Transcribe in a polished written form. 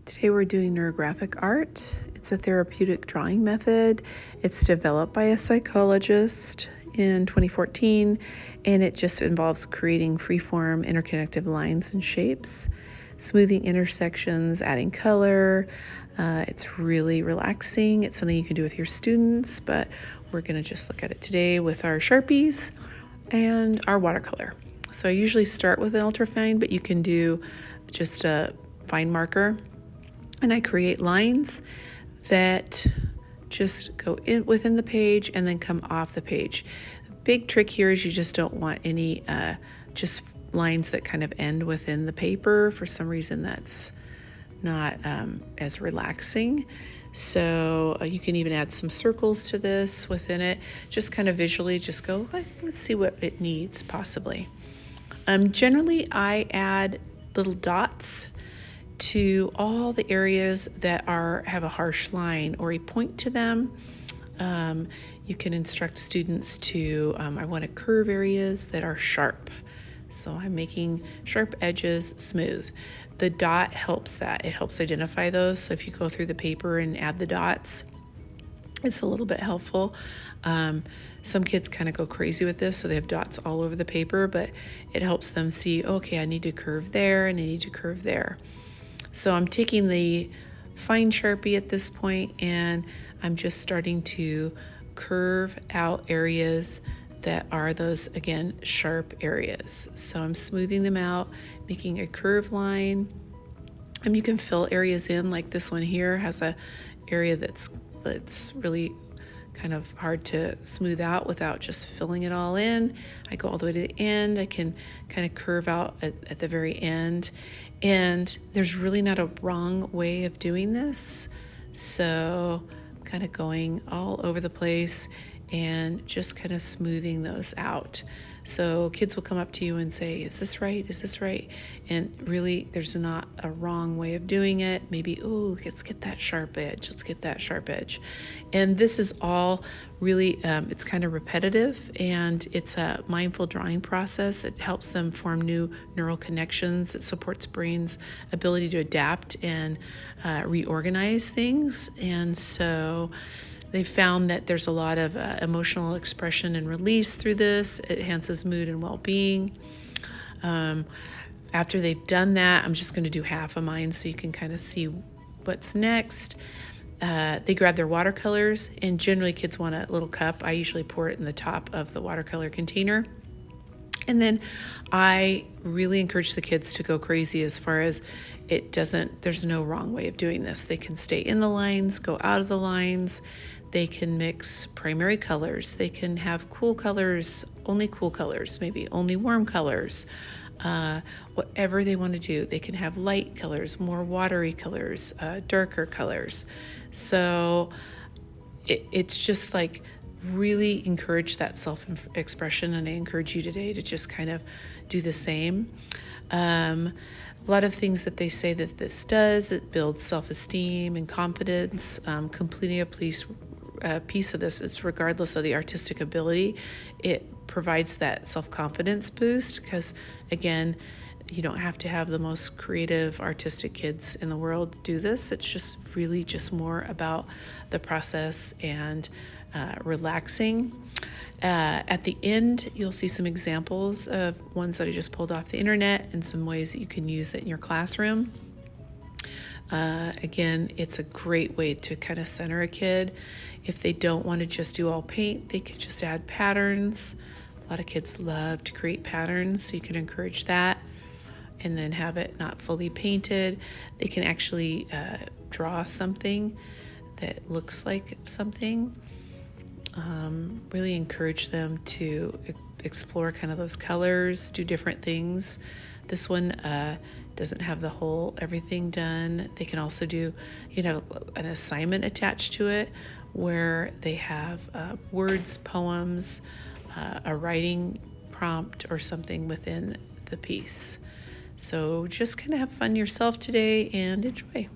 Today we're doing neurographic art. It's a therapeutic drawing method. It's developed by a psychologist in 2014, and it just involves creating freeform interconnected lines and shapes, smoothing intersections, adding color. It's really relaxing. It's something you can do with your students, but we're going to just look at it today with our Sharpies and our watercolor. So I usually start with an ultrafine, but you can do just a fine marker. And I create lines that just go in within the page and then come off the page. The big trick here is you just don't want any just lines that kind of end within the paper. For some reason that's not as relaxing. So you can even add some circles to this within it. Just kind of visually just go, let's see what it needs possibly. Generally I add little dots to all the areas that have a harsh line, or a point to them. You can instruct students to, I want to curve areas that are sharp. So I'm making sharp edges smooth. The dot helps that. It helps identify those. So if you go through the paper and add the dots, it's a little bit helpful. Some kids kind of go crazy with this, so they have dots all over the paper, but it helps them see, okay, I need to curve there and I need to curve there. So I'm taking the fine Sharpie at this point and I'm just starting to curve out areas that are those, again, sharp areas. So I'm smoothing them out, making a curved line. And you can fill areas in, like this one here has a area that's really kind of hard to smooth out without just filling it all in. I go all the way to the end. I can kind of curve out at the very end. And there's really not a wrong way of doing this. So I'm kind of going all over the place and just kind of smoothing those out. So kids will come up to you and say, is this right? Is this right? And really, there's not a wrong way of doing it. Maybe, oh, let's get that sharp edge. Let's get that sharp edge. And this is all really, it's kind of repetitive, and it's a mindful drawing process. It helps them form new neural connections. It supports brain's ability to adapt and reorganize things. And so they found that there's a lot of emotional expression and release through this. It enhances mood and well-being. After they've done that, I'm just going to do half of mine so you can kind of see what's next. They grab their watercolors, and generally kids want a little cup. I usually pour it in the top of the watercolor container. And then I really encourage the kids to go crazy as far as there's no wrong way of doing this. They can stay in the lines, go out of the lines. They can mix primary colors. They can have cool colors, maybe only warm colors. Whatever they want to do. They can have light colors, more watery colors, darker colors. So it's just like really encourage that self-expression, and I encourage you today to just kind of do the same. A lot of things that they say that this does, it builds self-esteem and confidence. Completing a piece of this is regardless of the artistic ability. It provides that self-confidence boost because, again, you don't have to have the most creative, artistic kids in the world do this. It's just really just more about the process and relaxing. At the end, you'll see some examples of ones that I just pulled off the internet and some ways that you can use it in your classroom. Again, it's a great way to kind of center a kid. If they don't want to just do all paint, they could just add patterns. A lot of kids love to create patterns, so you can encourage that and then have it not fully painted. They can actually draw something that looks like something. Really encourage them to explore kind of those colors, do different things. This one doesn't have everything done. They can also do, an assignment attached to it where they have words, poems, a writing prompt or something within the piece. So just kind of have fun yourself today and enjoy.